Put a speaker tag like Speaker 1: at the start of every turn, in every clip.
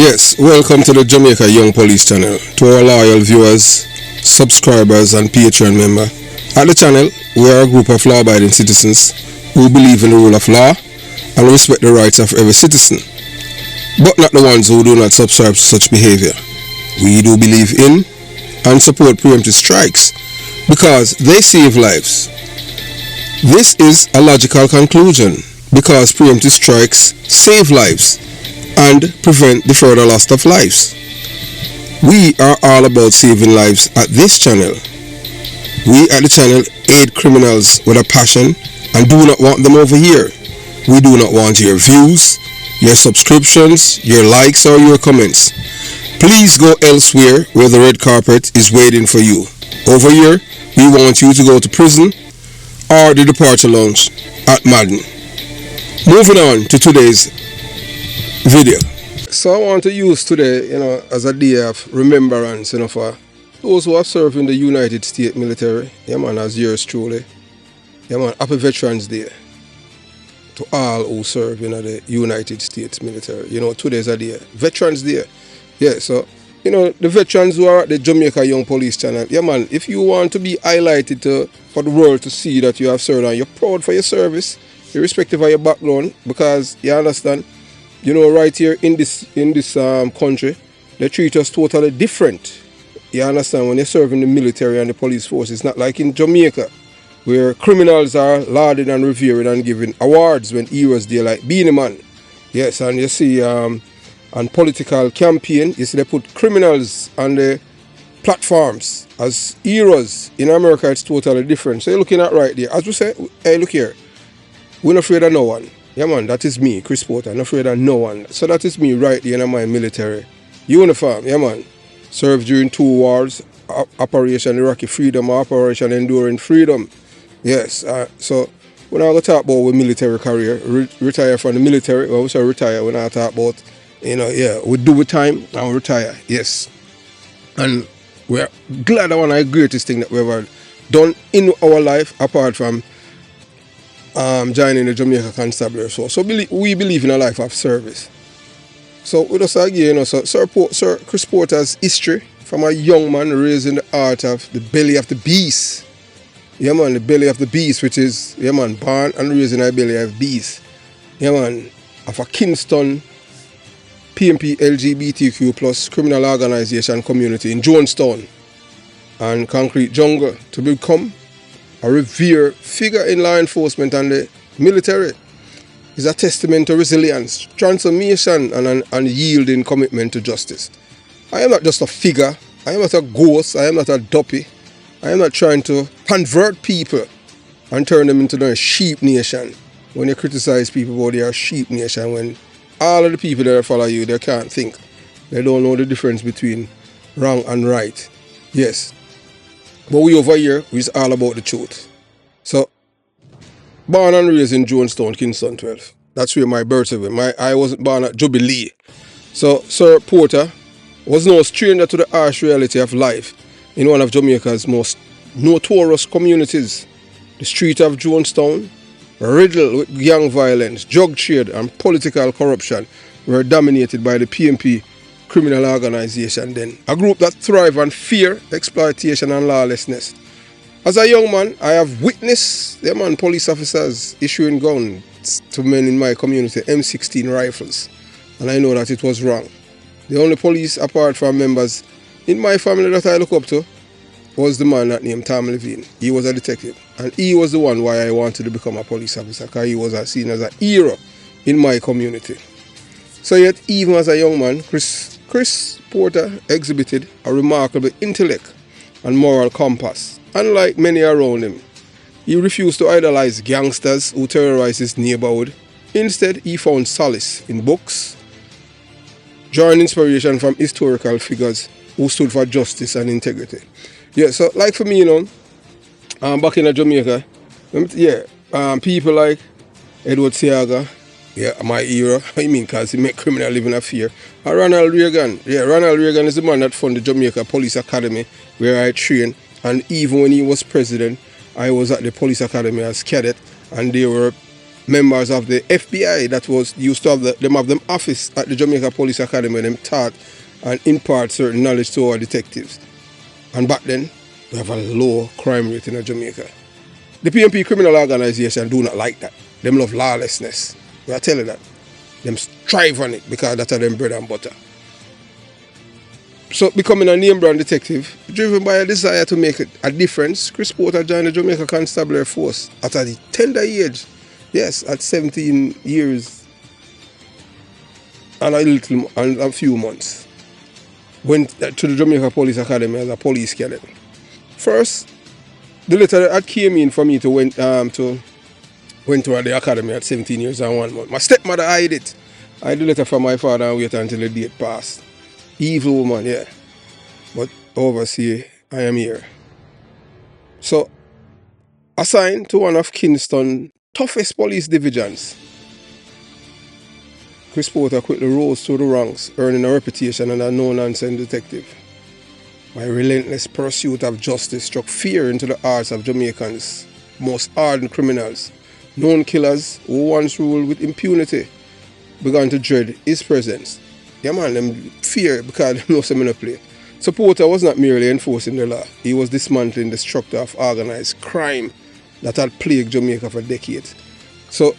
Speaker 1: Yes, welcome to the Jamaica Young Police channel. To our loyal viewers, subscribers and Patreon member. At the channel, we are a group of law-abiding citizens who believe in the rule of law and respect the rights of every citizen, but not the ones who do not subscribe to such behavior. We do believe in and support preemptive strikes because they save lives. This is a logical conclusion because preemptive strikes save lives and prevent the further loss of lives. We are all about saving lives at this channel. We at the channel aid criminals with a passion and do not want them over here. We do not want your views, your subscriptions, your likes or your comments. Please go elsewhere where the red carpet is waiting for you. Over here, we want you to go to prison or the departure lounge at Madden. Moving on to today's video. So I want to use today, as a day of remembrance, for those who have served in the United States military. Yeah, man, as yours truly. Yeah, man, happy Veterans Day to all who serve in the United States military. Today's a day, Veterans Day. Yeah, so, the veterans who are at the Jamaica Young Police channel, yeah, man, if you want to be highlighted for the world to see that you have served and you're proud for your service, irrespective of your background, because you understand, right here in this country, they treat us totally different. You understand, when you serve in the military and the police force, it's not like in Jamaica, where criminals are lauded and revered and given awards when heroes there, like Beanie Man. Yes, and you see, on political campaign, you see they put criminals on the platforms as heroes. In America, it's totally different. So you're looking at right there. As we say, hey, look here, we're not afraid of no one. Yeah, man, that is me, Chris Porter. I'm not afraid of no one. So that is me right there in my military uniform. Yeah, man. Served during 2 wars, Operation Iraqi Freedom, Operation Enduring Freedom. Yes, so when I go talk about my military career, retire from the military, well, we say retire when I talk about, we do with time and we retire, yes. And we're glad that one of the greatest thing that we've ever done in our life, apart from joining the Jamaica Constabulary Force. So we believe in a life of service. So with us again, Sir Chris Porter's history from a young man raised in the heart of the belly of the beast. Yeah, man, the belly of the beast, which is, yeah, man, born and raised in a belly of beast. Yeah, man, of a Kingston PMP LGBTQ plus criminal organization community in Jonestown and Concrete Jungle to become a revered figure in law enforcement and the military. Is a testament to resilience, transformation, and yielding commitment to justice. I am not just a figure. I am not a ghost. I am not a duppy. I am not trying to convert people and turn them into a sheep nation. When you criticize people about they are sheep nation, when all of the people that follow you, they can't think. They don't know the difference between wrong and right. Yes. But we over here, it's all about the truth. So, born and raised in Jonestown, Kingston 12. That's where my birth was. I wasn't born at Jubilee. So, Sir Porter was no stranger to the harsh reality of life in one of Jamaica's most notorious communities. The street of Jonestown, riddled with gang violence, drug trade, and political corruption, were dominated by the PMP criminal organization then. A group that thrived on fear, exploitation, and lawlessness. As a young man, I have witnessed police officers issuing guns to men in my community, M16 rifles, and I know that it was wrong. The only police, apart from members in my family that I look up to, was the man that named Tom Levine. He was a detective, and he was the one why I wanted to become a police officer, because he was seen as a hero in my community. So yet, even as a young man, Chris Porter exhibited a remarkable intellect and moral compass. Unlike many around him, he refused to idolize gangsters who terrorized his neighborhood. Instead, he found solace in books, drawing inspiration from historical figures who stood for justice and integrity. Yeah, so like for me, back in Jamaica, people like Edward Seaga, yeah, my hero, because he made criminal living a fear. And Ronald Reagan, Ronald Reagan is the man that funded the Jamaica Police Academy, where I trained. And even when he was president, I was at the police academy as cadet, and they were members of the FBI that was used to have them office at the Jamaica Police Academy, them taught and impart certain knowledge to our detectives. And back then, we have a low crime rate in Jamaica. The PNP criminal organization do not like that. Them love lawlessness. We are telling that. Them strive on it because that's them bread and butter. So becoming a name brand detective, driven by a desire to make a difference, Chris Porter joined the Jamaica Constabulary Force at a tender age. Yes, at 17 years and a few months. Went to the Jamaica Police Academy as a police cadet. First, the letter that came in for me to went to the academy at 17 years and 1 month. My stepmother hid it. I had the letter from my father and waited until the date passed. Evil woman, yeah. But overseas, I am here. So, assigned to one of Kingston's toughest police divisions, Chris Porter quickly rose through the ranks, earning a reputation as a no-nonsense detective. My relentless pursuit of justice struck fear into the hearts of Jamaicans, most hardened criminals, known killers who once ruled with impunity, began to dread his presence. Yeah man, them fear because they know some in a play. So Porter was not merely enforcing the law, he was dismantling the structure of organized crime that had plagued Jamaica for decades. So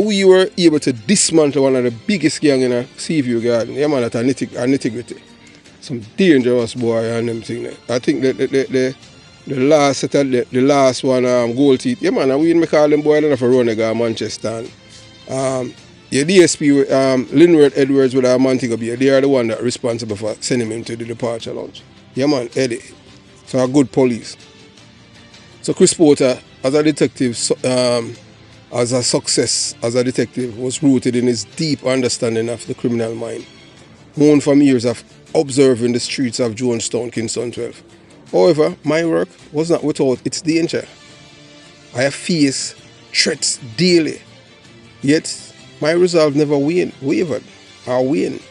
Speaker 1: we were able to dismantle one of the biggest gang in a Seaview Garden. Yeah man, at an integrity. Some dangerous boy and them thing there. I think the last set of the last one gold teeth. Yeah man, we call them boy enough for run a Manchester. Yeah, DSP Linwood Edwards with our Montego Bay, they are the one that responsible for sending him to the departure lounge. Yeah man, Eddie. So a good police. So Chris Porter, as a detective, as a success as a detective, was rooted in his deep understanding of the criminal mind, known from years of observing the streets of Jonestown, Kingston 12. However, my work was not without its danger. I have faced threats daily, yet my resolve never wavered or waned.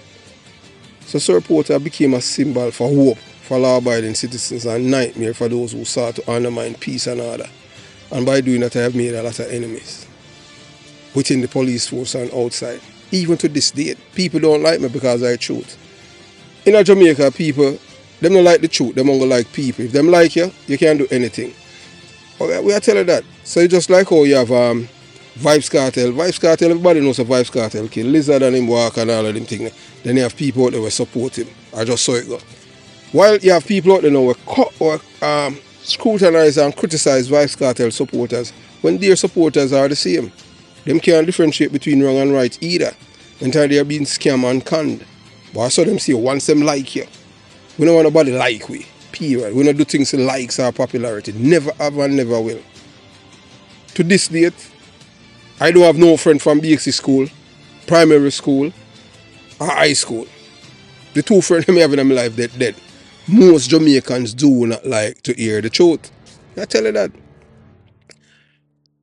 Speaker 1: So Sir Porter became a symbol for hope for law-abiding citizens and a nightmare for those who sought to undermine peace and order. And by doing that, I have made a lot of enemies within the police force and outside. Even to this day, people don't like me because I truth. In Jamaica, people, them don't like the truth, them don't like people. If them like you, you can't do anything. Okay, we are telling that. So it's just like how you have Vibes Cartel. Vibes Cartel, everybody knows a Vibes Cartel kill Lizard and him walk and all of them things. Then you have people out there who support him. I just saw it go. While you have people out there now who scrutinize and criticize Vibes Cartel supporters, when their supporters are the same. Them can't differentiate between wrong and right either. Until they are being scammed and conned. But I saw them say once them like you, we don't want nobody like we. Period. We don't do things to likes or popularity. Never have and never will. To this date, I don't have no friend from BXC school, primary school, or high school. The two friends I have in my life, they're dead. Most Jamaicans do not like to hear the truth. I tell you that.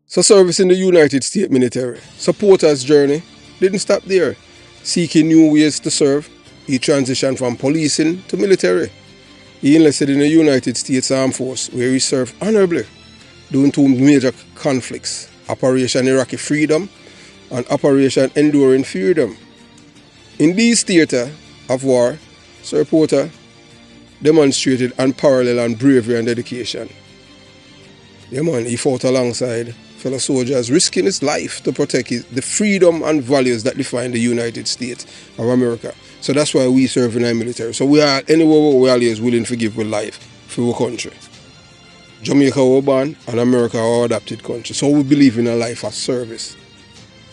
Speaker 1: So service in the United States military. Supporter's journey didn't stop there. Seeking new ways to serve, he transitioned from policing to military. He enlisted in the United States Armed Force, where he served honorably during two major conflicts, Operation Iraqi Freedom and Operation Enduring Freedom. In these theatres of war, Sir Porter demonstrated unparalleled bravery and dedication. Yeah man, he fought alongside fellow soldiers, risking his life to protect the freedom and values that define the United States of America. So that's why we serve in our military. So we are anywhere we are always willing to give with life for our country. Jamaica was born and America our adopted country. So we believe in a life of service.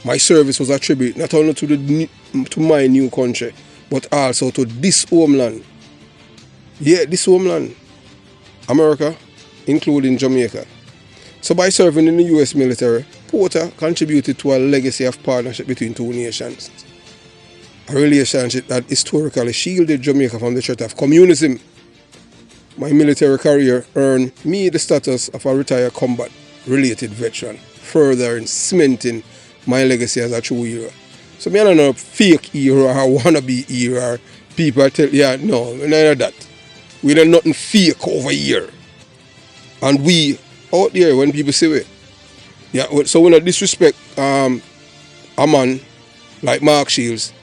Speaker 1: My service was a tribute not only to my new country, but also to this homeland. Yeah, this homeland, America, including Jamaica. So by serving in the US military, Porter contributed to a legacy of partnership between two nations. A relationship that historically shielded Jamaica from the threat of communism. My military career earned me the status of a retired combat-related veteran, further cementing my legacy as a true hero. So me not a fake hero or wannabe hero. People tell no, none of that. We don't nothing fake over here. And we out there, when people say it, Yeah, so we not disrespect a man like Mark Shields,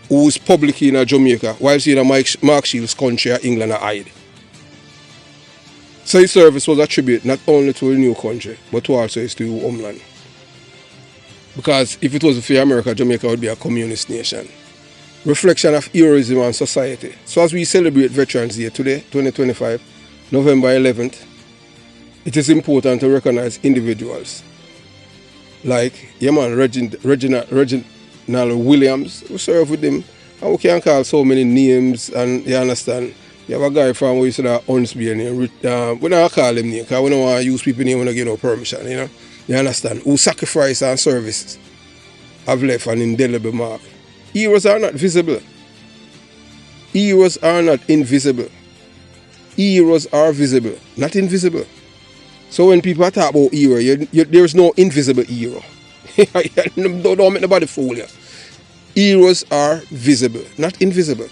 Speaker 1: who's publicly in Jamaica, while he in Mark Shields' country, England, or hide. So his service was a tribute not only to a new country, but to also his new homeland. Because if it wasn't for America, Jamaica would be a communist nation. Reflection of heroism and society. So as we celebrate Veterans Day today, 2025, November 11th, it is important to recognize individuals like, yeah man, Reginald Williams, who served with him, and we can call so many names, and you understand. You have a guy from where you said that Hunsby name. We don't call him name because we don't want to use people name when we get no permission, you know. You understand? Who sacrifice and services have left an indelible mark. Heroes are not visible. Heroes are not invisible. Heroes are visible, not invisible. So when people talk about hero, there's no invisible hero. Don't make nobody fool you. Heroes are visible, not invisible.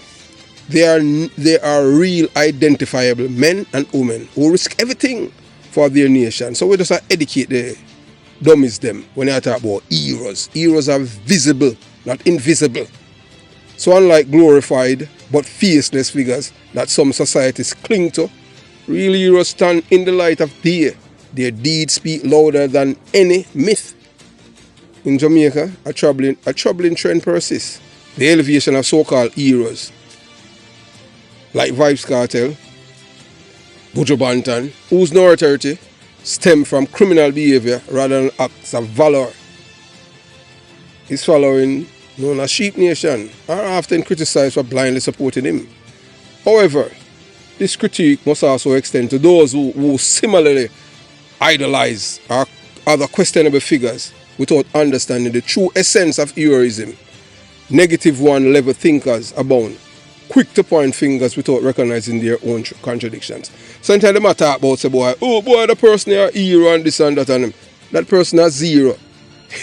Speaker 1: They are real identifiable men and women who risk everything for their nation. So we just educate the dummies them when they talk about heroes. Heroes are visible, not invisible. So unlike glorified but faceless figures that some societies cling to, real heroes stand in the light of day. Their deeds speak louder than any myth. In Jamaica, a troubling trend persists. The elevation of so-called heroes like Vybz Kartel, Buju Banton, whose notoriety stem from criminal behavior rather than acts of valor. His following, known as Sheep Nation, are often criticized for blindly supporting him. However, this critique must also extend to those who similarly idolize or other questionable figures without understanding the true essence of heroism. Negative one-level thinkers abound, quick to point fingers without recognizing their own contradictions. Sometimes they might talk about, say, boy, oh boy, the person is a hero and this and that and them. That person is zero.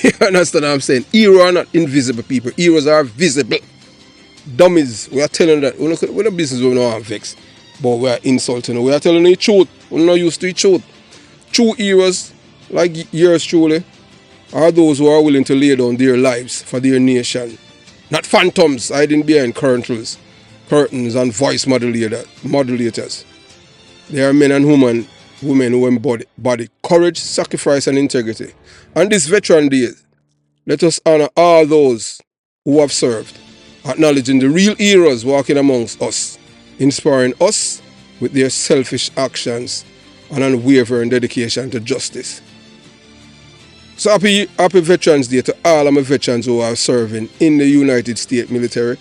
Speaker 1: You understand what I'm saying? Heroes are not invisible people. Heroes are visible. Dummies, we are telling that. We're not business, we don't vex. But we are insulting. We are telling you the truth. We're not used to the truth. True heroes, like yours truly, are those who are willing to lay down their lives for their nation. Not phantoms hiding behind curtains and voice modulators. They are men and women who embody courage, sacrifice, and integrity. On this Veteran Day, let us honor all those who have served, acknowledging the real heroes walking amongst us, inspiring us with their selfish actions and unwavering dedication to justice. So happy Veterans Day to all of my veterans who are serving in the United States military,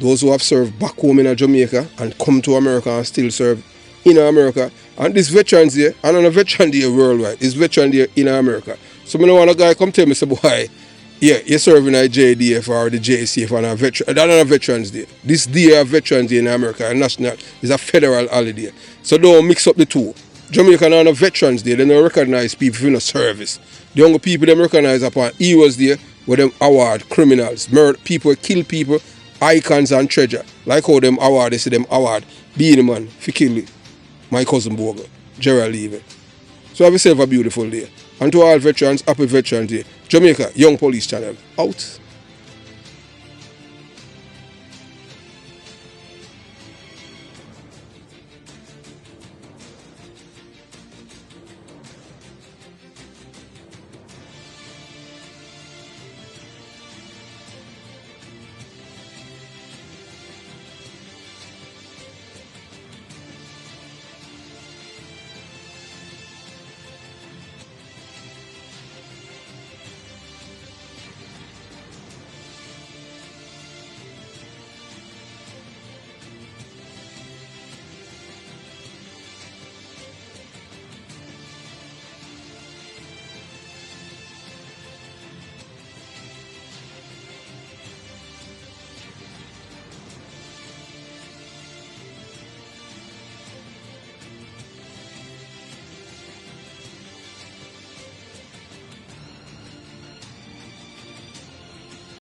Speaker 1: those who have served back home in Jamaica and come to America and still serve in America. And this Veterans Day, and on a Veteran Day worldwide, it's Veteran Day in America. So I don't want a guy come tell me, say, boy, yeah, you're serving at JDF or the JCF on a veteran. That's not a Veterans Day. This day of Veterans Day in America, a national, is a federal holiday. So don't mix up the two. Jamaica on a Veterans Day, they don't recognize people in the service. The younger people them recognize upon Heroes Day, where them award criminals, murder people, kill people, icons and treasure. Like how them award, they say them award Beanie Man for killing my cousin Bogle, Gerald Levy. So have yourself a beautiful day. And to all veterans, happy Veterans Day. Jamaica Young Police Channel, out.